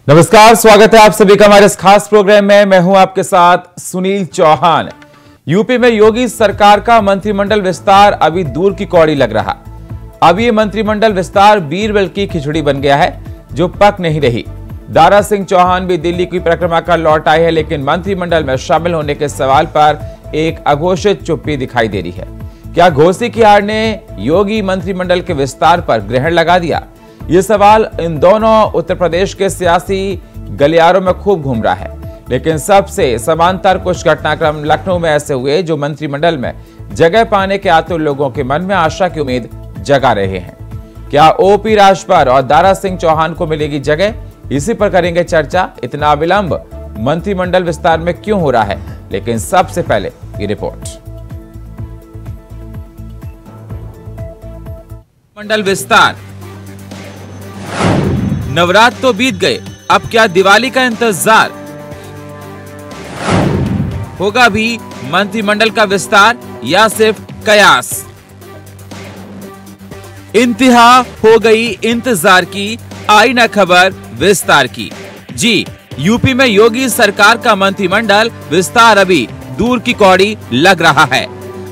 नमस्कार, स्वागत है आप सभी का हमारे इस खास प्रोग्राम में। मैं हूं आपके साथ सुनील चौहान। यूपी में योगी सरकार का मंत्रिमंडल विस्तार अभी दूर की कौड़ी लग रहा। अब ये मंत्रिमंडल विस्तार बीरबल की खिचड़ी बन गया है जो पक नहीं रही। दारा सिंह चौहान भी दिल्ली की परिक्रमा कर लौट आए हैं, लेकिन मंत्रिमंडल में शामिल होने के सवाल पर एक अघोषित चुप्पी दिखाई दे रही है। क्या घोसी की हार ने योगी मंत्रिमंडल के विस्तार पर ग्रहण लगा दिया? ये सवाल इन दोनों उत्तर प्रदेश के सियासी गलियारों में खूब घूम रहा है। लेकिन सबसे समांतर कुछ घटनाक्रम लखनऊ में ऐसे हुए जो मंत्रिमंडल में जगह पाने के आतुर लोगों के मन में आशा की उम्मीद जगा रहे हैं। क्या ओपी राजभर और दारा सिंह चौहान को मिलेगी जगह? इसी पर करेंगे चर्चा। इतना विलंब मंत्रिमंडल विस्तार में क्यों हो रहा है? लेकिन सबसे पहले ये रिपोर्ट। मंडल विस्तार। नवरात्र तो बीत गए, अब क्या दिवाली का इंतजार? होगा भी मंत्रिमंडल का विस्तार या सिर्फ कयास? इंतहा हो गई इंतजार की, आई न खबर विस्तार की। जी, यूपी में योगी सरकार का मंत्रिमंडल विस्तार अभी दूर की कौड़ी लग रहा है।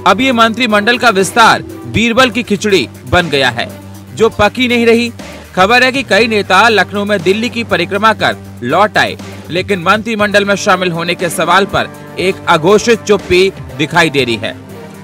अब ये मंत्रिमंडल का विस्तार बीरबल की खिचड़ी बन गया है जो पकी नहीं रही। खबर है कि कई नेता लखनऊ में दिल्ली की परिक्रमा कर लौट आए, लेकिन मंत्रिमंडल में शामिल होने के सवाल पर एक अघोषित चुप्पी दिखाई दे रही है।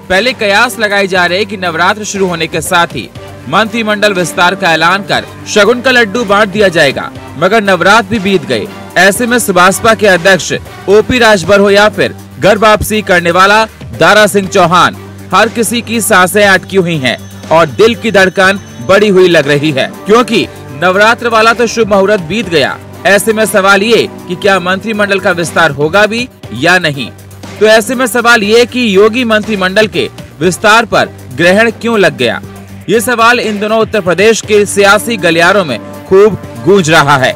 पहले कयास लगाए जा रहे कि नवरात्र शुरू होने के साथ ही मंत्रिमंडल विस्तार का ऐलान कर शगुन का लड्डू बांट दिया जाएगा, मगर नवरात्र भी बीत गए। ऐसे में सुभाषपा के अध्यक्ष ओपी राजभर हो या फिर घर वापसी करने वाला दारा सिंह चौहान, हर किसी की सांसें अटकी हुई हैं और दिल की धड़कन बढ़ी हुई लग रही है, क्योंकि नवरात्र वाला तो शुभ मुहूर्त बीत गया। ऐसे में सवाल ये कि क्या मंत्रिमंडल का विस्तार होगा भी या नहीं। तो ऐसे में सवाल ये कि योगी मंत्रिमंडल के विस्तार पर ग्रहण क्यों लग गया, ये सवाल इन दोनों उत्तर प्रदेश के सियासी गलियारों में खूब गूंज रहा है।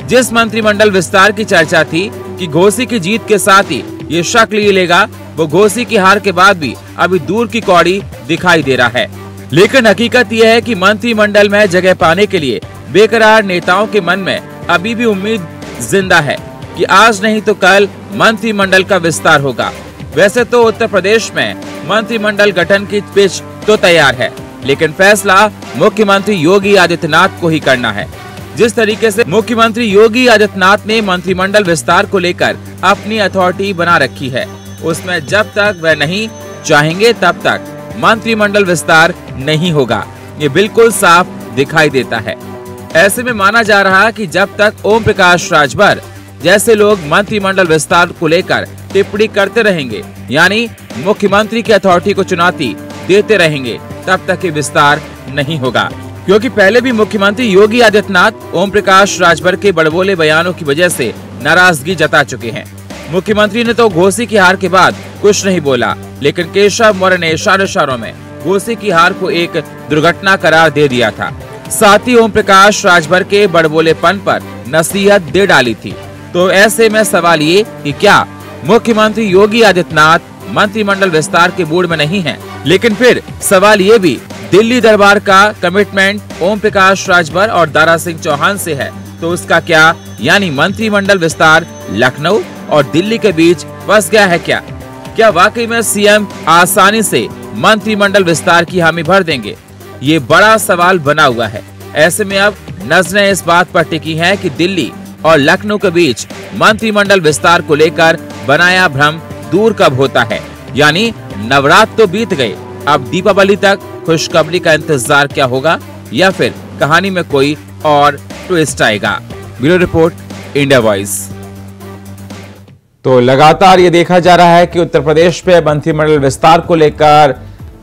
जिस मंत्रिमंडल विस्तार की चर्चा थी कि घोसी की जीत के साथ ही ये शक्ल ये लेगा, वो घोसी की हार के बाद भी अभी दूर की कौड़ी दिखाई दे रहा है। लेकिन हकीकत यह है कि मंत्रिमंडल में जगह पाने के लिए बेकरार नेताओं के मन में अभी भी उम्मीद जिंदा है कि आज नहीं तो कल मंत्रिमंडल का विस्तार होगा। वैसे तो उत्तर प्रदेश में मंत्रिमंडल गठन की पिच तो तैयार है, लेकिन फैसला मुख्यमंत्री योगी आदित्यनाथ को ही करना है। जिस तरीके से मुख्यमंत्री योगी आदित्यनाथ ने मंत्रिमंडल विस्तार को लेकर अपनी अथॉरिटी बना रखी है, उसमें जब तक वह नहीं चाहेंगे तब तक मंत्रिमंडल विस्तार नहीं होगा, ये बिल्कुल साफ दिखाई देता है। ऐसे में माना जा रहा कि जब तक ओम प्रकाश राजभर जैसे लोग मंत्रिमंडल विस्तार को लेकर टिप्पणी करते रहेंगे, यानी मुख्यमंत्री की अथॉरिटी को चुनौती देते रहेंगे, तब तक ये विस्तार नहीं होगा। क्योंकि पहले भी मुख्यमंत्री योगी आदित्यनाथ ओम प्रकाश राजभर के बड़बोले बयानों की वजह से नाराजगी जता चुके हैं। मुख्यमंत्री ने तो घोसी की हार के बाद कुछ नहीं बोला, लेकिन केशव मौर्य ने इशारों में घोसी की हार को एक दुर्घटना करार दे दिया था। साथ ही ओम प्रकाश राजभर के बड़बोलेपन पर नसीहत दे डाली थी। तो ऐसे में सवाल ये कि क्या मुख्यमंत्री योगी आदित्यनाथ मंत्रिमंडल विस्तार के मूड में नहीं है? लेकिन फिर सवाल ये भी, दिल्ली दरबार का कमिटमेंट ओम प्रकाश राजभर और दारा सिंह चौहान से है, तो उसका क्या? यानी मंत्रिमंडल विस्तार लखनऊ और दिल्ली के बीच फंस गया है क्या? क्या वाकई में सीएम आसानी से मंत्रिमंडल विस्तार की हामी भर देंगे? ये बड़ा सवाल बना हुआ है। ऐसे में अब नजरें इस बात पर टिकी हैं कि दिल्ली और लखनऊ के बीच मंत्रिमंडल विस्तार को लेकर बनाया भ्रम दूर कब होता है। यानी नवरात्र तो बीत गए, अब दीपावली तक खुशखबरी का इंतजार क्या होगा, या फिर कहानी में कोई और ट्विस्ट आएगा? Bureau report, India voice. तो लगातार ये देखा जा रहा है कि उत्तर प्रदेश पे मंत्रिमंडल विस्तार को लेकर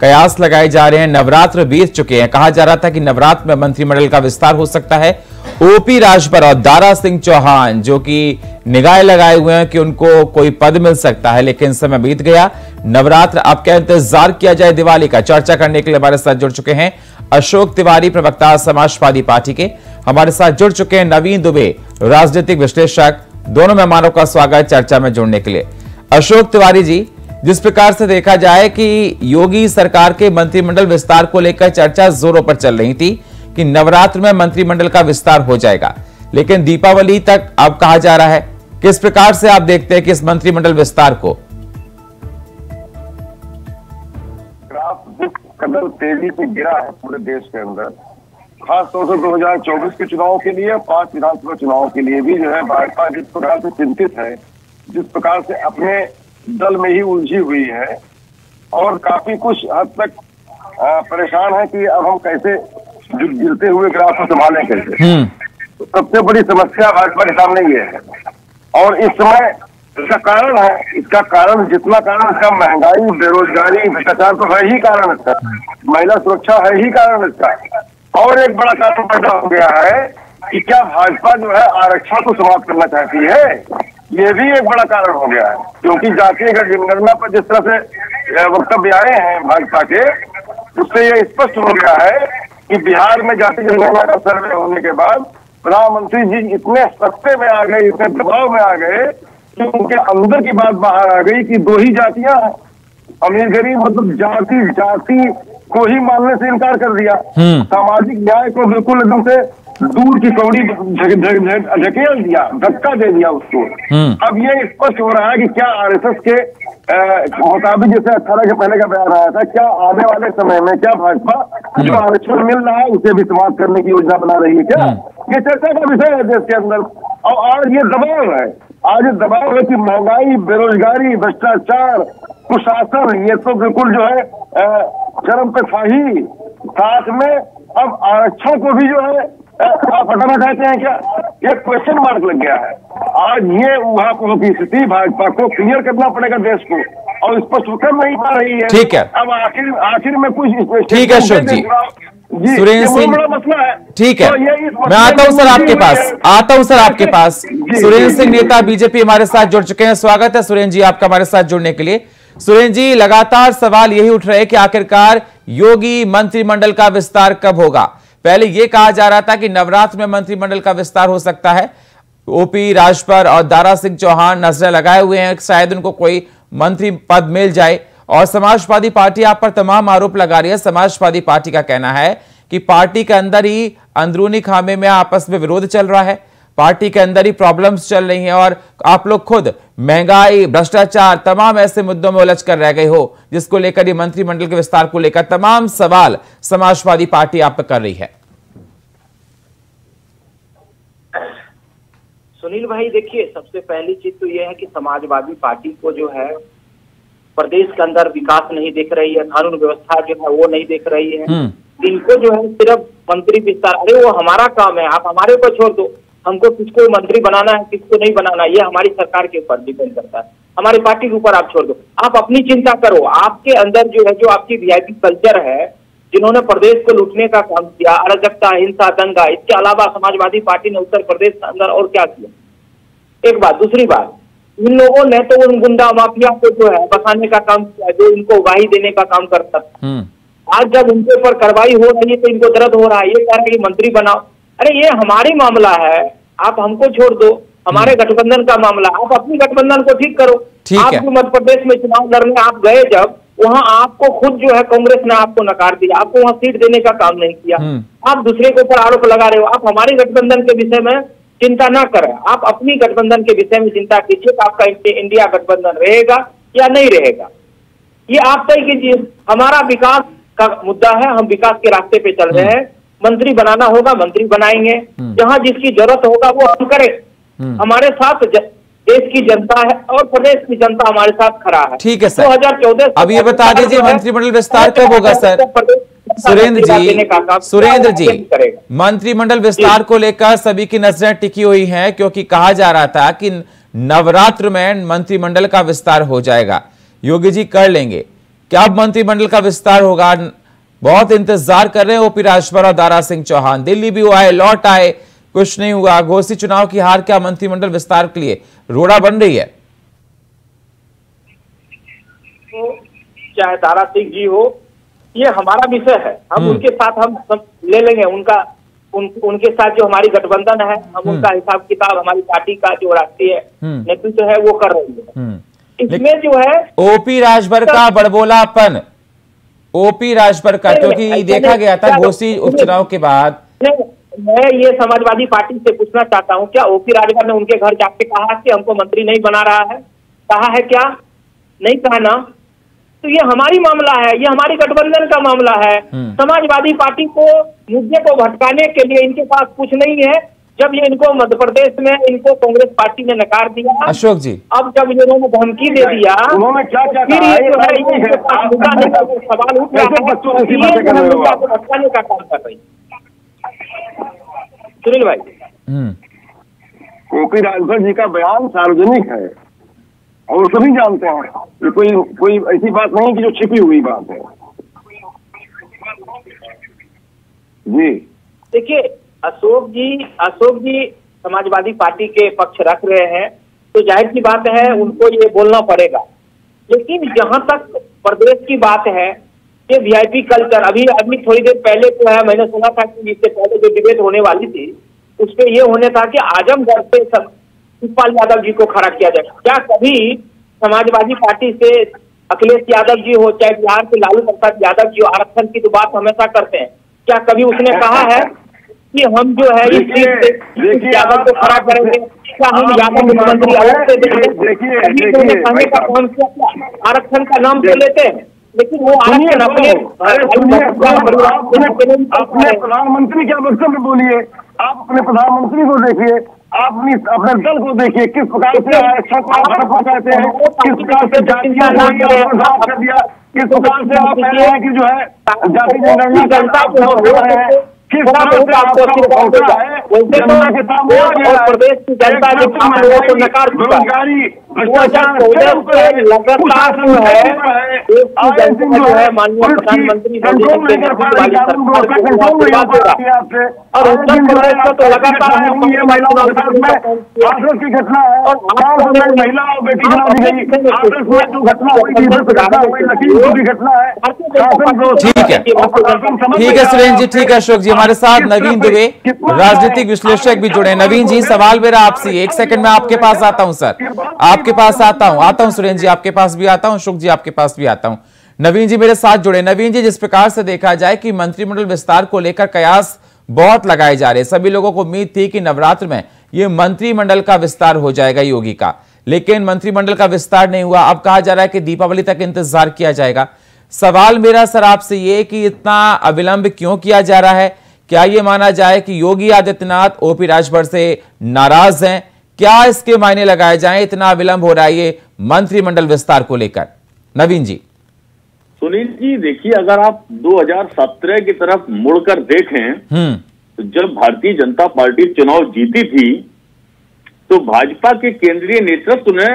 कयास लगाए जा रहे हैं। नवरात्र बीत चुके हैं, कहा जा रहा था कि नवरात्र में मंत्रिमंडल का विस्तार हो सकता है। ओपी राजभर और दारा सिंह चौहान जो कि निगाह लगाए हुए हैं कि उनको कोई पद मिल सकता है, लेकिन समय बीत गया। नवरात्र अब क्या इंतजार किया जाए दिवाली का? चर्चा करने के लिए हमारे साथ जुड़ चुके हैं अशोक तिवारी, प्रवक्ता समाजवादी पार्टी के। हमारे साथ जुड़ चुके हैं नवीन दुबे, राजनीतिक विश्लेषक। दोनों मेहमानों का स्वागत चर्चा में जुड़ने के लिए। अशोक तिवारी जी, जिस प्रकार से देखा जाए कि योगी सरकार के मंत्रिमंडल विस्तार को लेकर चर्चा जोरों पर चल रही थी कि नवरात्र में मंत्रिमंडल का विस्तार हो जाएगा, लेकिन दीपावली तक अब कहा जा रहा है। किस प्रकार से आप देखते हैं कि इस मंत्रिमंडल विस्तार को? ग्राफ जिस कदर तेजी से गिरा है पूरे देश के अंदर, खास तौर से 2024 के चुनाव के लिए, 5 विधानसभा चुनाव के लिए भी जो है भाजपा जिस प्रकार से चिंतित है, जिस प्रकार से अपने दल में ही उलझी हुई है और काफी कुछ हद तक परेशान है कि अब हम कैसे गिरते हुए ग्राफ को संभालें कैसे। तो सबसे बड़ी समस्या भाजपा के सामने ये है। और इस समय इसका कारण है, इसका कारण जितना कारण इसका महंगाई, बेरोजगारी, भ्रष्टाचार तो है ही कारण इसका, महिला सुरक्षा है ही कारण इसका। और एक बड़ा कारण पैदा हो गया है कि क्या भाजपा जो है आरक्षण को समाप्त करना चाहती है, ये भी एक बड़ा कारण हो गया है। क्योंकि जातीय जनगणना पर जिस तरह से वक्तव्य आए हैं भाजपा के, उससे ये स्पष्ट हो गया है कि बिहार में जातीय जनगणना का सर्वे होने के बाद प्रधानमंत्री जी इतने सत्ते में आ गए, इतने दबाव में आ गए कि उनके अंदर की बात बाहर आ गई कि 2 ही जातियां हैं, अमीर गरीब, मतलब जाति को ही मानने से इनकार कर दिया। सामाजिक न्याय को बिल्कुल एकदम से दूर की कौड़ी ढकेल दिया, धक्का दे दिया उसको। अब ये स्पष्ट हो रहा है कि क्या आरएसएस के मुताबिक, जैसे 18 के पहले का बयान आया था, क्या आने वाले समय में क्या भाजपा जो आरक्षण मिल रहा है उसे भी समाप्त करने की योजना बना रही है क्या? ये चर्चा का विषय है देश के अंदर। और ये दबाव है, आज दबाव है कि महंगाई, बेरोजगारी, भ्रष्टाचार, कुशासन, ये तो बिल्कुल जो है चरम पे था ही। साथ में अब आरक्षण को भी जो है आप हटाना चाहते हैं क्या? ये क्वेश्चन मार्क लग गया है। आज ये ऊहापोह की स्थिति भाजपा को क्लियर करना पड़ेगा देश को, और स्पष्ट कर नहीं पा रही है। ठीक है, अब आखिर में कुछ ठीक है अशोक जी, सुरेंद्र सिंह, बड़ा मसला है। ठीक है, तो मैं आता हूं सर आपके पास, सुरेंद्र सिंह नेता बीजेपी हमारे साथ जुड़ चुके हैं। स्वागत है सुरेंद्र जी आपका हमारे साथ जुड़ने के लिए। सुरेंद्र जी, लगातार सवाल यही उठ रहे हैं कि आखिरकार योगी मंत्रिमंडल का विस्तार कब होगा? पहले यह कहा जा रहा था कि नवरात्र में मंत्रिमंडल का विस्तार हो सकता है। ओपी राजभर और दारा सिंह चौहान नजरें लगाए हुए हैं, शायद उनको कोई मंत्री पद मिल जाए। और समाजवादी पार्टी आप पर तमाम आरोप लगा रही है। समाजवादी पार्टी का कहना है कि पार्टी के अंदर ही अंदरूनी खामे में आपस में विरोध चल रहा है, पार्टी के अंदर ही प्रॉब्लम्स चल रही हैं और आप लोग खुद महंगाई, भ्रष्टाचार, तमाम ऐसे मुद्दों में उलझ कर रह गए हो, जिसको लेकर ये मंत्रिमंडल के विस्तार को लेकर तमाम सवाल समाजवादी पार्टी आप पर कर रही है। सुनील भाई, देखिए, सबसे पहली चीज तो यह है कि समाजवादी पार्टी को जो है प्रदेश के अंदर विकास नहीं देख रही है, कानून व्यवस्था जो है वो नहीं देख रही है। इनको जो है सिर्फ मंत्री विस्तार, अरे वो हमारा काम है, आप हमारे ऊपर छोड़ दो, हमको किसको मंत्री बनाना है किसको नहीं बनाना, ये हमारी सरकार के ऊपर डिपेंड करता है, हमारी पार्टी के ऊपर आप छोड़ दो, आप अपनी चिंता करो। आपके अंदर जो है, जो आपकी वीआईपी कल्चर है, जिन्होंने प्रदेश को लूटने का काम किया, अराजकता, हिंसा, दंगा, इसके अलावा समाजवादी पार्टी ने उत्तर प्रदेश के अंदर और क्या किया? एक बात। दूसरी बात, इन लोगों ने तो उन गुंडा माफिया को जो है बसाने का काम किया, जो इनको वाही देने का काम करता था। आज जब उनके ऊपर कार्रवाई हो रही है तो इनको दर्द हो रहा है, ये कह रहे हैं कि मंत्री बनाओ। अरे ये हमारी मामला है, आप हमको छोड़ दो, हमारे गठबंधन का मामला, आप अपनी गठबंधन को ठीक करो। आप जो मध्य प्रदेश में चुनाव लड़ने आप गए, जब वहां आपको खुद जो है कांग्रेस ने आपको नकार दिया, आपको वहां सीट देने का काम नहीं किया, आप दूसरे के ऊपर आरोप लगा रहे हो। आप हमारी गठबंधन के विषय में चिंता ना करें, आप अपनी गठबंधन के विषय में चिंता कीजिए कि आपका इंडिया गठबंधन रहेगा या नहीं रहेगा, ये आप तय कीजिए। हमारा विकास का मुद्दा है, हम विकास के रास्ते पे चल रहे हैं। मंत्री बनाना होगा, मंत्री बनाएंगे, जहां जिसकी जरूरत होगा वो हम करें। हमारे साथ देश की जनता है और प्रदेश की जनता हमारे साथ खड़ा है। ठीक है सर, 2014 अब ये बता दीजिए मंत्रिमंडल विस्तार कब होगा सर? सुरेंद्र जी, मंत्रिमंडल विस्तार को लेकर सभी की नजरें टिकी हुई हैं, क्योंकि कहा जा रहा था कि नवरात्र में मंत्रिमंडल का विस्तार हो जाएगा, योगी जी कर लेंगे। क्या अब मंत्रिमंडल का विस्तार होगा? बहुत इंतजार कर रहे हैं ओपी राजभर और दारा सिंह चौहान, दिल्ली भी आए, लौट आए, कुछ नहीं हुआ। घोसी चुनाव की हार क्या मंत्रिमंडल विस्तार के लिए रोड़ा बन रही है? तो चाहे दारा सिंह जी हो, ये हमारा विषय है, हम उनके साथ हम ले लेंगे, उनके साथ जो हमारी गठबंधन है, हम उनका हिसाब किताब हमारी पार्टी का जो राष्ट्रीय नेतृत्व है वो कर रही है। इसमें जो है ओपी राजभर का बड़बोलापन, ओपी राजभर का, क्योंकि देखा गया था घोसी उपचुनाव के बाद मैं ये समाजवादी पार्टी से पूछना चाहता हूँ, क्या ओपी राजभर ने उनके घर जाके कहा कि हमको मंत्री नहीं बना रहा है? कहा है क्या? नहीं कहा ना। तो ये हमारी मामला है, ये हमारी गठबंधन का मामला है। समाजवादी पार्टी को मुद्दे को भटकाने के लिए इनके पास कुछ नहीं है। जब ये इनको मध्य प्रदेश में इनको कांग्रेस पार्टी ने नकार दिया, अशोक जी, अब जब इन्होंने धमकी दे दिया, उन्होंने क्या क्या फिर ये जो है इनके पास भटकाने का सवाल उठ रहा है, बच्चों ऐसी बातें कर रहे हो आप। भटकाने का काम कर रही है। सुनील भाई, ओपी राजभर जी का बयान सार्वजनिक है और सभी जानते हैं, ये कोई ऐसी बात नहीं कि जो छिपी हुई बात है। जी देखिए, अशोक जी समाजवादी पार्टी के पक्ष रख रहे हैं, तो जाहिर सी बात है उनको ये बोलना पड़ेगा। लेकिन जहां तक प्रदेश की बात है, ये वीआईपी कल्चर अभी थोड़ी देर पहले जो है मैंने सुना था कि इससे पहले जो डिबेट होने वाली थी उस पर यह होने था कि आजमगढ़ से शिवपाल यादव जी को खड़ा किया जाए। क्या कभी समाजवादी पार्टी से अखिलेश यादव जी हो, चाहे बिहार से लालू प्रसाद यादव जी हो, आरक्षण की तो बात हमेशा करते हैं, क्या कभी उसने कहा है कि हम जो है इस सीट से यादव को खड़ा करेंगे? क्या हम यादव मुख्यमंत्री अलग से देंगे? आरक्षण का नाम ले लेते हैं, लेकिन वो आरक्षण अपने प्रधानमंत्री क्या वक्तव्य बोलिए, आप अपने प्रधानमंत्री को देखिए, आप अपने दल को देखिए, किस प्रकार से आरक्षण को आप कहते हैं, किस प्रकार से जातियां कर दिया, किस प्रकार से आप कह रहे हैं कि जो है जाति जनगणना जनता है, किस तरह से आपको पहुंचा है जनता के सामने प्रदेश की जनता के सामने को नकार बेरोजगारी भ्रष्टाचार लगातार जो है माननीय प्रधानमंत्री और उत्तर प्रदेश का तो लगातार की घटना है और महिला और बेटी जो घटना हुई घटना है। ठीक है सुरेंद्र जी, ठीक है अशोक जी। हमारे साथ नवीन दुबे राजनीतिक विश्लेषक भी जुड़े। नवीन जी, सवाल मेरा आपसे, एक सेकंड में आपके पास आता हूं सर, आपके पास आता हूं सुरेंद्र जी आपके पास भी आता हूं, अशोक जी आपके पास भी आता हूं। नवीन जी मेरे साथ जुड़े। नवीन जी, जिस प्रकार से देखा जाए कि मंत्रिमंडल विस्तार को लेकर कयास बहुत लगाए जा रहे, सभी लोगों को उम्मीद थी कि नवरात्र में यह मंत्रिमंडल का विस्तार हो जाएगा योगी का, लेकिन मंत्रिमंडल का विस्तार नहीं हुआ। अब कहा जा रहा है कि दीपावली तक इंतजार किया जाएगा। सवाल मेरा सर आपसे ये कि इतना अविलंब क्यों किया जा रहा है? क्या यह माना जाए कि योगी आदित्यनाथ ओपी राजभर से नाराज हैं? क्या इसके मायने लगाए जाएं, इतना विलंब हो रहा है ये मंत्रिमंडल विस्तार को लेकर? नवीन जी। सुनील जी, देखिए, अगर आप 2017 की तरफ मुड़कर देखें तो जब भारतीय जनता पार्टी चुनाव जीती थी तो भाजपा के केंद्रीय नेतृत्व ने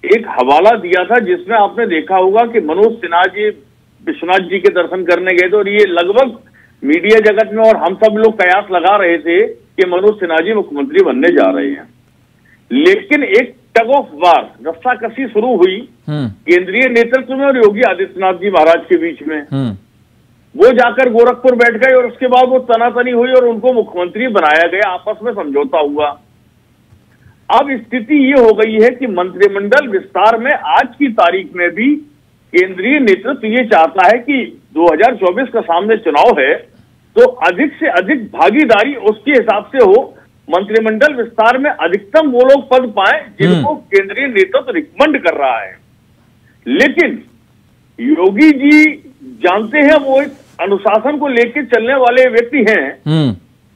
एक हवाला दिया था जिसमें आपने देखा होगा कि मनोज सिन्हा जी विश्वनाथ जी के दर्शन करने गए थे और ये लगभग मीडिया जगत में और हम सब लोग कयास लगा रहे थे कि मनोज सिन्हा जी मुख्यमंत्री बनने जा रहे हैं। लेकिन एक टग ऑफ वार, रस्साकसी शुरू हुई केंद्रीय नेतृत्व में और योगी आदित्यनाथ जी महाराज के बीच में। वो जाकर गोरखपुर बैठ गए और उसके बाद वो तनातनी हुई और उनको मुख्यमंत्री बनाया गया, आपस में समझौता हुआ। अब स्थिति ये हो गई है कि मंत्रिमंडल विस्तार में आज की तारीख में भी केंद्रीय नेतृत्व ये चाहता है कि 2024 का सामने चुनाव है तो अधिक से अधिक भागीदारी उसके हिसाब से हो, मंत्रिमंडल विस्तार में अधिकतम वो लोग पद पाए जिनको केंद्रीय नेतृत्व रिकमेंड कर रहा है। लेकिन योगी जी जानते हैं वो एक अनुशासन को लेकर चलने वाले व्यक्ति हैं,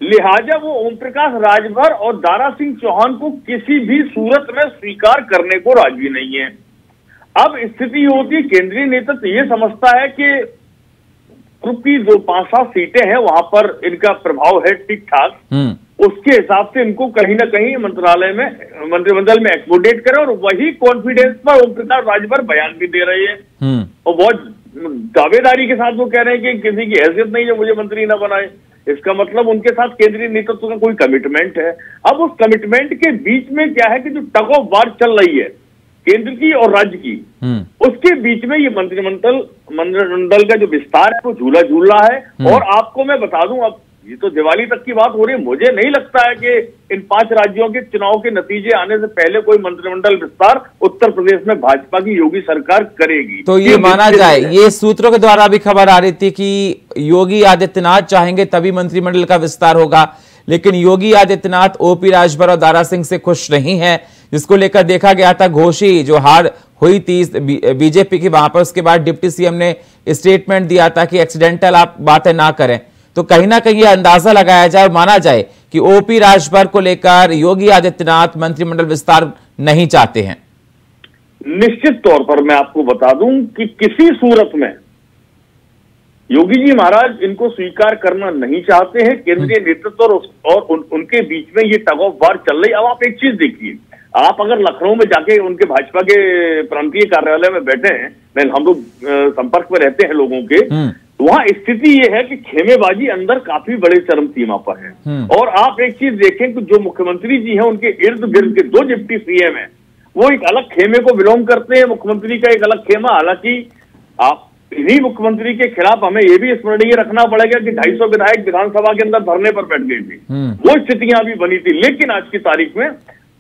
लिहाजा वो ओम प्रकाश राजभर और दारा सिंह चौहान को किसी भी सूरत में स्वीकार करने को राजी नहीं है। अब स्थिति होती, केंद्रीय नेतृत्व ये समझता है कि ग्रुप की जो 5-7 सीटें हैं वहां पर इनका प्रभाव है ठीक ठाक, उसके हिसाब से इनको कहीं ना कहीं मंत्रिमंडल में एक्समोडेट करें और वही कॉन्फिडेंस पर ओम प्रकाश राजभर बयान भी दे रहे हैं और बहुत दावेदारी के साथ वो कह रहे हैं कि किसी की हैसियत नहीं है मुझे मंत्री ना बनाए। इसका मतलब उनके साथ केंद्रीय नेतृत्व का कोई कमिटमेंट है। अब उस कमिटमेंट के बीच में क्या है कि जो टग ऑफ वार चल रही है केंद्र की और राज्य की, उसके बीच में ये मंत्रिमंडल का जो विस्तार है वो झूला झूल रहा है। और आपको मैं बता दूं, अब ये तो दिवाली तक की बात हो रही है। मुझे नहीं लगता है कि इन 5 राज्यों के चुनाव के नतीजे आने से पहले कोई मंत्रिमंडल विस्तार उत्तर प्रदेश में भाजपा की योगी सरकार करेगी। तो ये माना जाए, ये सूत्रों के द्वारा भी खबर आ रही थी कि योगी आदित्यनाथ चाहेंगे तभी मंत्रिमंडल का विस्तार होगा, लेकिन योगी आदित्यनाथ ओपी राजभर और दारा सिंह से खुश नहीं है, जिसको लेकर देखा गया था घोषी जो हार हुई थी बीजेपी की, वहां पर उसके बाद डिप्टी सीएम ने स्टेटमेंट दिया था कि एक्सीडेंटल आप बातें ना करें। तो कहीं ना कहीं यह अंदाजा लगाया जाए और माना जाए कि ओपी राजभर को लेकर योगी आदित्यनाथ मंत्रिमंडल विस्तार नहीं चाहते हैं। निश्चित तौर पर मैं आपको बता दूं कि किसी सूरत में योगी जी महाराज इनको स्वीकार करना नहीं चाहते हैं। केंद्रीय नेतृत्व और उनके बीच में ये टग ऑफ वार चल रही। अब आप एक चीज देखिए, आप अगर लखनऊ में जाके उनके भाजपा के प्रांतीय कार्यालय में बैठे हैं, हम लोग संपर्क में रहते हैं लोगों के, वहां स्थिति ये है कि खेमेबाजी अंदर काफी बड़े चरम सीमा पर है। और आप एक चीज देखें कि जो मुख्यमंत्री जी हैं उनके इर्द गिर्द के 2 डिप्टी सीएम हैं, वो एक अलग खेमे को बिलोंग करते हैं, मुख्यमंत्री का एक अलग खेमा। हालांकि आप इन्हीं मुख्यमंत्री के खिलाफ हमें यह भी स्मरणीय रखना पड़ेगा कि 250 विधायक विधानसभा के अंदर धरने पर बैठ गए थे, वो स्थितियां भी बनी थी। लेकिन आज की तारीख में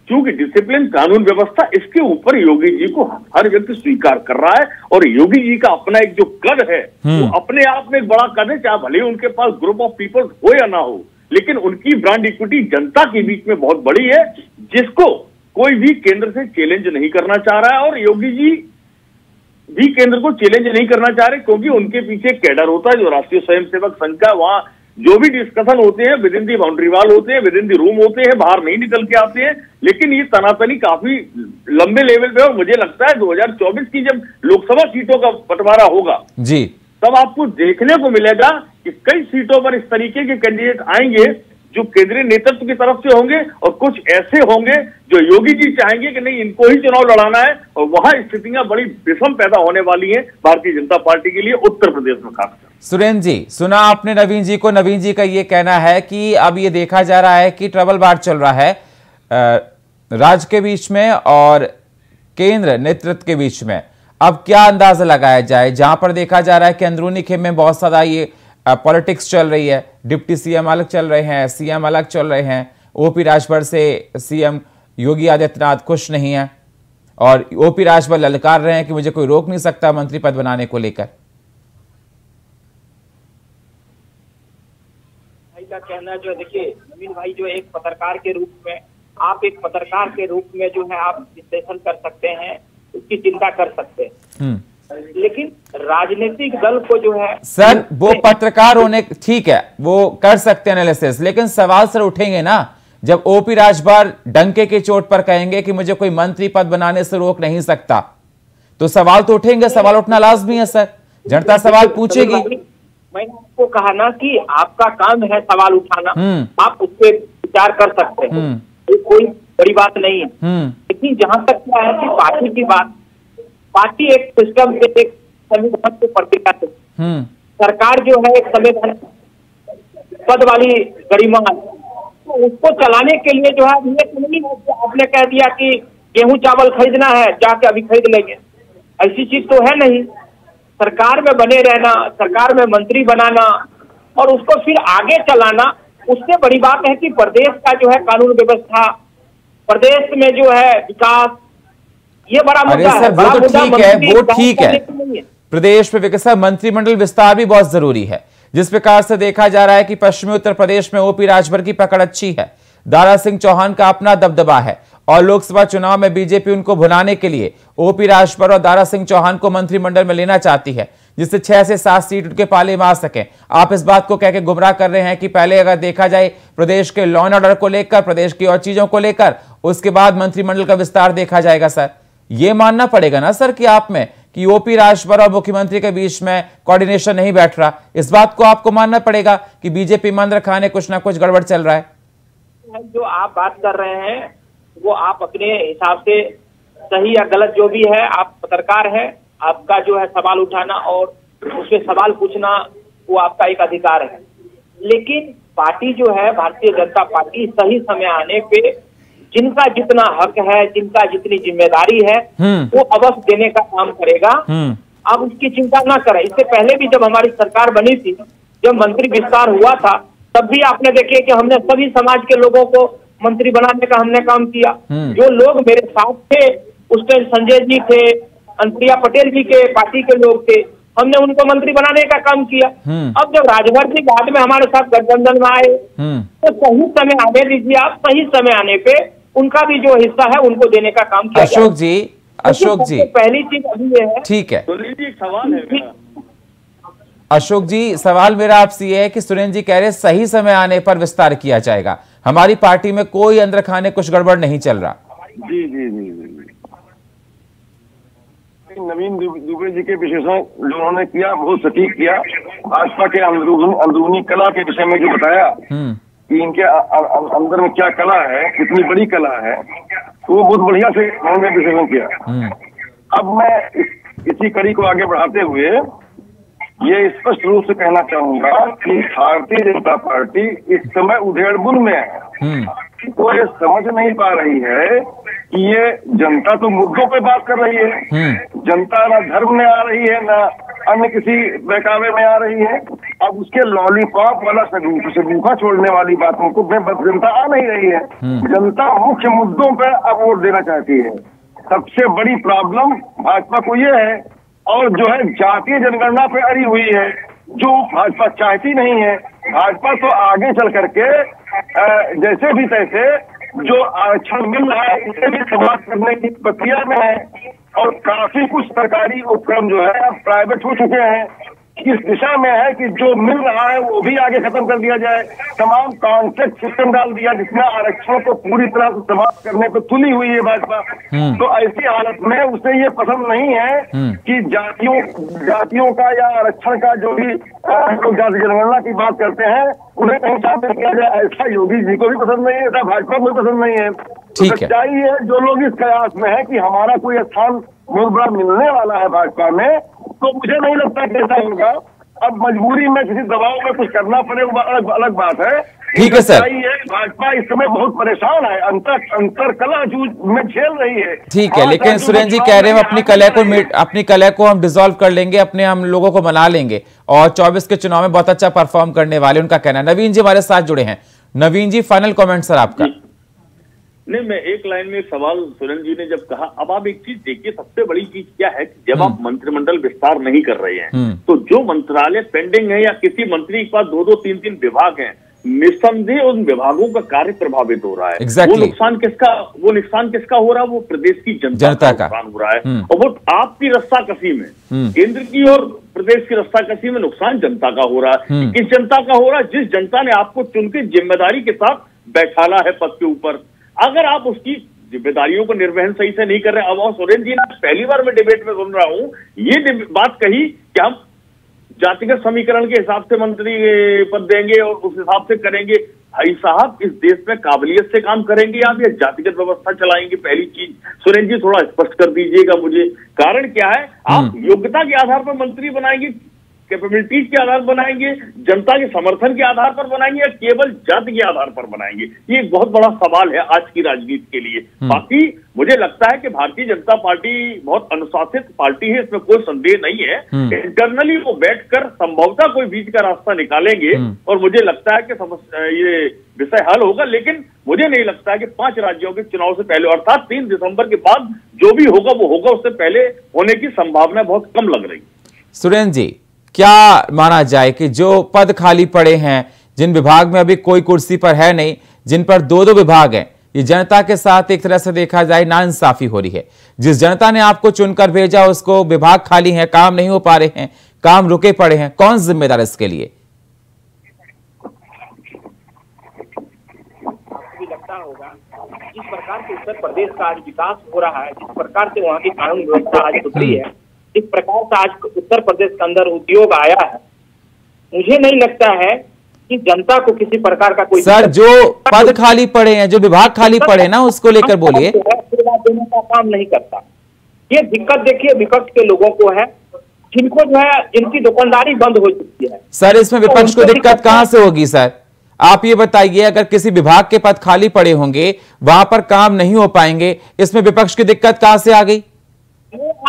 चूंकि डिसिप्लिन कानून व्यवस्था, इसके ऊपर योगी जी को हर व्यक्ति स्वीकार कर रहा है। और योगी जी का अपना एक जो कद है वो अपने आप में एक बड़ा कद है, चाहे भले उनके पास ग्रुप ऑफ पीपल हो या ना हो, लेकिन उनकी ब्रांड इक्विटी जनता के बीच में बहुत बड़ी है, जिसको कोई भी केंद्र से चैलेंज नहीं करना चाह रहा है। और योगी जी भी केंद्र को चैलेंज नहीं करना चाह रहे, क्योंकि उनके पीछे कैडर होता है जो राष्ट्रीय स्वयंसेवक संघ का, वहां जो भी डिस्कशन होते हैं with in the boundary wall होते हैं, विद इन दी रूम होते हैं, बाहर नहीं निकल के आते हैं। लेकिन ये तनातनी काफी लंबे लेवल पे, और मुझे लगता है 2024 की जब लोकसभा सीटों का बंटवारा होगा जी, तब आपको देखने को मिलेगा कि कई सीटों पर इस तरीके के कैंडिडेट आएंगे जो केंद्रीय नेतृत्व की तरफ से होंगे, और कुछ ऐसे होंगे जो योगी जी चाहेंगे कि नहीं इनको ही चुनाव लड़ाना है। और वहां स्थितियां बड़ी विषम पैदा होने वाली हैं भारतीय जनता पार्टी के लिए उत्तर प्रदेश में खासकर। सुरेंद्र जी, सुना आपने नवीन जी को। नवीन जी का ये कहना है कि अब ये देखा जा रहा है कि ट्रबल बार चल रहा है राज्य के बीच में और केंद्र नेतृत्व के बीच में। अब क्या अंदाजा लगाया जाए, जहां पर देखा जा रहा है कि अंदरूनी खेमे में बहुत सारा ये पॉलिटिक्स चल रही है, डिप्टी सीएम अलग चल रहे हैं, सीएम अलग चल रहे हैं, ओपी राजभर से सीएम योगी आदित्यनाथ खुश नहीं है, और ओपी राजभर ललकार रहे हैं कि मुझे कोई रोक नहीं सकता मंत्री पद बनाने को लेकर। भाई का कहना जो है, देखिए नवीन भाई, जो एक पत्रकार के रूप में आप एक पत्रकार के रूप में जो है आप विश्लेषण कर सकते हैं, उसकी चिंता कर सकते हैं, लेकिन राजनीतिक दल को जो है सर, वो पत्रकार होने ठीक है, वो कर सकते हैं एनालिसिस, लेकिन सवाल सर उठेंगे ना जब ओपी राजभर डंके की चोट पर कहेंगे कि मुझे कोई मंत्री पद बनाने से रोक नहीं सकता, तो सवाल तो उठेंगे, सवाल उठना लाजमी है सर, जनता सवाल पूछेगी। मैंने आपको कहा ना कि आपका काम है सवाल उठाना, आप उस पर विचार कर सकते हैं, ये कोई बड़ी बात नहीं है। लेकिन जहां तक क्या है कि पार्टी की बात, पार्टी एक सिस्टम से, एक संविधान से प्रतिज्ञा से, सरकार जो है एक संविधान पद वाली गरिमा है, तो उसको चलाने के लिए जो है ये नहीं है कि आपने कह दिया कि गेहूं चावल खरीदना है जाके अभी खरीद लेंगे, ऐसी चीज तो है नहीं। सरकार में बने रहना, सरकार में मंत्री बनाना और उसको फिर आगे चलाना, उससे बड़ी बात है कि प्रदेश का जो है कानून व्यवस्था, प्रदेश में जो है विकास, ये बड़ा मुद्दा है। वो तो ठीक है, वो ठीक है, प्रदेश में विकास, मंत्रिमंडल विस्तार भी बहुत जरूरी है। जिस प्रकार से देखा जा रहा है कि पश्चिमी उत्तर प्रदेश में ओपी राजभर की पकड़ अच्छी है, दारा सिंह चौहान का अपना दबदबा है, और लोकसभा चुनाव में बीजेपी उनको भुनाने के लिए ओपी राजभर और दारा सिंह चौहान को मंत्रिमंडल में लेना चाहती है, जिससे 6 से 7 सीट उनके पाले में आ सके। आप इस बात को कहकर गुमराह कर रहे हैं कि पहले अगर देखा जाए प्रदेश के लॉ एंड ऑर्डर को लेकर, प्रदेश की और चीजों को लेकर, उसके बाद मंत्रिमंडल का विस्तार देखा जाएगा। सर, ये मानना पड़ेगा ना सर कि आप में कि ओपी राजभर और मुख्यमंत्री के बीच में कोऑर्डिनेशन नहीं बैठ रहा, इस बात को आपको मानना पड़ेगा कि बीजेपी मंत्र खाने कुछ ना कुछ गड़बड़ चल रहा है। जो आप बात कर रहे हैं वो आप अपने हिसाब से सही या गलत जो भी है, आप पत्रकार है, आपका जो है सवाल उठाना और उससे सवाल पूछना वो आपका एक अधिकार है। लेकिन पार्टी जो है भारतीय जनता पार्टी सही समय आने पे जिनका जितना हक है, जिनका जितनी जिम्मेदारी है वो अवश्य देने का काम करेगा। आप उसकी चिंता ना करें। इससे पहले भी जब हमारी सरकार बनी थी, जब मंत्री विस्तार हुआ था, तब भी आपने देखे कि हमने सभी समाज के लोगों को मंत्री बनाने का हमने काम किया। जो लोग मेरे साथ थे उस टाइम संजय जी थे, अनुप्रिया पटेल जी के पार्टी के लोग थे, हमने उनको मंत्री बनाने का काम किया। अब जब राजभर जी बाद में हमारे साथ गठबंधन में आए तो सही समय आने दीजिए, आप सही समय आने पे उनका भी जो हिस्सा है उनको देने का काम किया। अशोक जी पहली चीज अभी ये है, ठीक है, सवाल है अशोक जी, सवाल मेरा आपसे ये है कि सुरेंद्र जी कह रहे सही समय आने पर विस्तार किया जाएगा, हमारी पार्टी में कोई अंदर खाने कुछ गड़बड़ नहीं चल रहा। जी जी जी जी नवीन दुबे जी के विशेषण जो उन्होंने किया बहुत सटीक किया। भाजपा के अंदरूनी कला के विषय में जो बताया कि इनके अंदर में क्या कला है, कितनी बड़ी कला है, तो वो बहुत बढ़िया से उन्होंने विशेषण किया। अब मैं इसी कड़ी को आगे बढ़ाते हुए ये स्पष्ट रूप से कहना चाहूंगा कि भारतीय जनता पार्टी इस समय उधेड़बुन में है। वो ये समझ नहीं पा रही है कि ये जनता तो मुद्दों पे बात कर रही है, जनता ना धर्म में आ रही है ना अन्य किसी बहकावे में आ रही है। अब उसके लॉलीपॉप वाला शगुफा छोड़ने वाली बातों को जनता आ नहीं रही है। जनता मुख्य मुद्दों पर अब वोट देना चाहती है। सबसे बड़ी प्रॉब्लम भाजपा को ये है और जो है जातीय जनगणना पे अड़ी हुई है, जो भाजपा चाहती नहीं है। भाजपा तो आगे चल करके जैसे भी तैसे जो आरक्षण मिल रहा है इसे भी समाप्त करने की प्रक्रिया में है और काफी कुछ सरकारी उपक्रम जो है अब प्राइवेट हो चुके हैं। इस दिशा में है कि जो मिल रहा है वो भी आगे खत्म कर दिया जाए, तमाम कॉन्ट्रैक्ट सिस्टम डाल दिया जिसमें आरक्षण को पूरी तरह से समाप्त करने पर तुली हुई है भाजपा। तो ऐसी हालत में उसे ये पसंद नहीं है कि जातियों का या आरक्षण का जो भी लोग जाति जनगणना की बात करते हैं उन्हें कहीं शामिल किया जाए, ऐसा योगी जी को भी पसंद नहीं है, ऐसा भाजपा को भी पसंद नहीं है। सच्चाई है जो लोग इस कयास में है कि हमारा कोई स्थान बहुत बड़ा मिलने वाला है भाजपा में, तो मुझे नहीं लगता कि ऐसा होगा। अब मजबूरी में किसी दबाव में कुछ करना पड़े अलग बात है। ठीक है सर, भाजपा इस समय बहुत परेशान है, अंतर कला जूझ में झेल रही है। ठीक है, लेकिन सुरेंद्र जी कह रहे हैं अपनी कला को हम डिसॉल्व कर लेंगे, अपने हम लोगों को मना लेंगे और 24 के चुनाव में बहुत अच्छा परफॉर्म करने वाले, उनका कहना है। नवीन जी हमारे साथ जुड़े हैं। नवीन जी फाइनल कमेंट सर आपका। नहीं, मैं एक लाइन में सवाल सुरेंद्र जी ने जब कहा, अब आप एक चीज देखिए, सबसे बड़ी चीज क्या है कि जब आप मंत्रिमंडल विस्तार नहीं कर रहे हैं तो जो मंत्रालय पेंडिंग है या किसी मंत्री के पास 2-2, 3-3 विभाग हैं, निस्संदेह उन विभागों का कार्य प्रभावित हो रहा है। वो नुकसान किसका हो रहा है? वो प्रदेश की जनता का नुकसान हो रहा है और वो आपकी रस्साकसी में, केंद्र की और प्रदेश की रस्साकसी में नुकसान जनता का हो रहा है। किस जनता का हो रहा है? जिस जनता ने आपको चुन के जिम्मेदारी के साथ बैठाला है पद के ऊपर। अगर आप उसकी जिम्मेदारियों को निर्वहन सही से नहीं कर रहे, अब सुरेंद्र जी ने पहली बार मैं डिबेट में सुन रहा हूं ये बात कही कि हम जातिगत समीकरण के हिसाब से मंत्री पद देंगे और उस हिसाब से करेंगे। भाई साहब, इस देश में काबिलियत से काम करेंगे आप या जातिगत व्यवस्था चलाएंगे? पहली चीज सुरेंद्र जी थोड़ा स्पष्ट कर दीजिएगा मुझे। कारण क्या है? आप योग्यता के आधार पर मंत्री बनाएंगे, कैपेबिलिटीज के आधार पर बनाएंगे, जनता के समर्थन के आधार पर बनाएंगे या केवल जाति के आधार पर बनाएंगे? ये एक बहुत बड़ा सवाल है आज की राजनीति के लिए। बाकी मुझे लगता है कि भारतीय जनता पार्टी बहुत अनुशासित पार्टी है, इसमें कोई संदेह नहीं है। इंटरनली वो बैठकर संभवतः कोई बीच का रास्ता निकालेंगे और मुझे लगता है कि ये विषय हल होगा। लेकिन मुझे नहीं लगता है कि 5 राज्यों के चुनाव से पहले अर्थात 3 दिसंबर के बाद जो भी होगा वो होगा, उससे पहले होने की संभावना बहुत कम लग रही। सुरेंद्र जी, क्या माना जाए कि जो पद खाली पड़े हैं, जिन विभाग में अभी कोई कुर्सी पर है नहीं, जिन पर 2-2 विभाग हैं, ये जनता के साथ एक तरह से देखा जाए नाइंसाफी हो रही है। जिस जनता ने आपको चुनकर भेजा उसको विभाग खाली हैं, काम नहीं हो पा रहे हैं, काम रुके पड़े हैं, कौन जिम्मेदार इसके लिए? लगता होगा जिस प्रकार से उत्तर प्रदेश का आज विकास हो रहा है, जिस प्रकार से वहाँ की कानून व्यवस्था आज सुधरी है, इस प्रकार से आज उत्तर प्रदेश के अंदर उद्योग आया है, मुझे नहीं लगता है कि जनता को किसी प्रकार का कोई सर जो पद खाली पड़े हैं, जो विभाग खाली पड़े ना, उसको लेकर बोलिए। सेवा देने का काम नहीं करता। ये दिक्कत देखिए विपक्ष के लोगों को है, जिनको जो है जिनकी दुकानदारी बंद हो चुकी है। सर इसमें विपक्ष को दिक्कत कहां से होगी? सर आप ये बताइए, अगर किसी विभाग के पद खाली पड़े होंगे, वहां पर काम नहीं हो पाएंगे, इसमें विपक्ष की दिक्कत कहां से आ गई?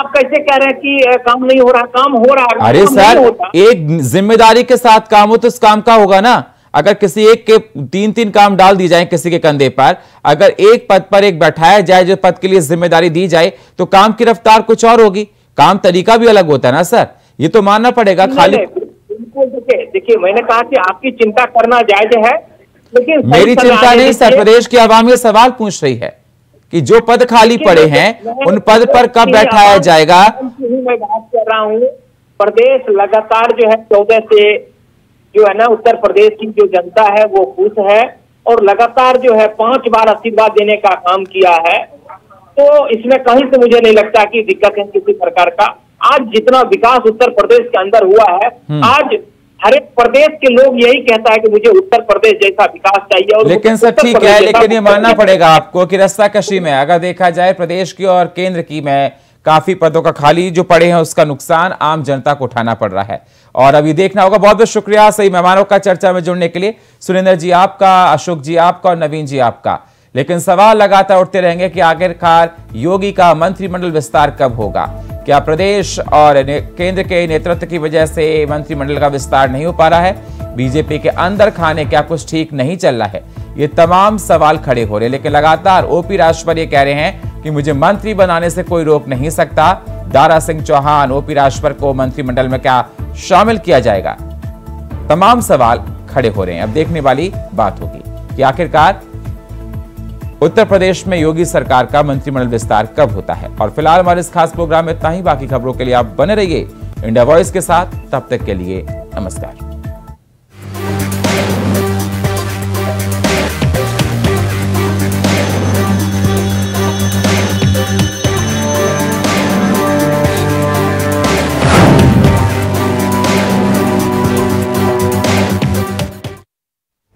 आप कैसे कह रहे हैं कि काम नहीं हो रहा? काम हो रहा है। अरे सर, एक जिम्मेदारी के साथ काम हो तो उस काम का होगा ना। अगर किसी एक के 3-3 काम डाल दी जाए किसी के कंधे पर, अगर एक पद पर एक बैठाया जाए जो पद के लिए जिम्मेदारी दी जाए, तो काम की रफ्तार कुछ और होगी, काम तरीका भी अलग होता है ना सर, ये तो मानना पड़ेगा। खाली देखिए मैंने कहा कि आपकी चिंता करना जायज है, लेकिन मेरी चिंता नहीं सर, प्रदेश की आवाम ये सवाल पूछ रही है कि जो पद खाली पड़े हैं उन पद पर कब बैठाया जाएगा। मैं बात कर रहा हूँ, प्रदेश लगातार जो है 14 से जो है ना उत्तर प्रदेश की जो जनता है वो खुश है और लगातार जो है 5 बार आशीर्वाद देने का काम किया है, तो इसमें कहीं से मुझे नहीं लगता कि दिक्कत है किसी प्रकार का। आज जितना विकास उत्तर प्रदेश के अंदर हुआ है, आज हर एक प्रदेश के लोग यही कहता है कि मुझे उत्तर प्रदेश जैसा विकास चाहिए। और लेकिन सर ठीक है, लेकिन ये मानना पड़ेगा आपको कि रास्ता कशी में अगर देखा जाए प्रदेश की और केंद्र की में काफी पदों का खाली जो पड़े हैं उसका नुकसान आम जनता को उठाना पड़ रहा है और अभी देखना होगा। बहुत बहुत शुक्रिया सही मेहमानों का चर्चा में जुड़ने के लिए, सुरेंद्र जी आपका, अशोक जी आपका और नवीन जी आपका। लेकिन सवाल लगातार उठते रहेंगे कि आखिरकार योगी का मंत्रिमंडल विस्तार कब होगा। क्या प्रदेश और केंद्र के नेतृत्व की वजह से मंत्रिमंडल का विस्तार नहीं हो पा रहा है, बीजेपी के अंदर खाने क्या कुछ ठीक नहीं चल रहा है, ये तमाम सवाल खड़े हो रहे हैं। लेकिन लगातार ओपी राजभर ये कह रहे हैं कि मुझे मंत्री बनाने से कोई रोक नहीं सकता। दारा सिंह चौहान, ओपी राजभर को मंत्रिमंडल में क्या शामिल किया जाएगा, तमाम सवाल खड़े हो रहे हैं। अब देखने वाली बात होगी कि आखिरकार उत्तर प्रदेश में योगी सरकार का मंत्रिमंडल विस्तार कब होता है। और फिलहाल हमारे इस खास प्रोग्राम में इतना ही। बाकी खबरों के लिए आप बने रहिए इंडिया वॉइस के साथ। तब तक के लिए नमस्कार।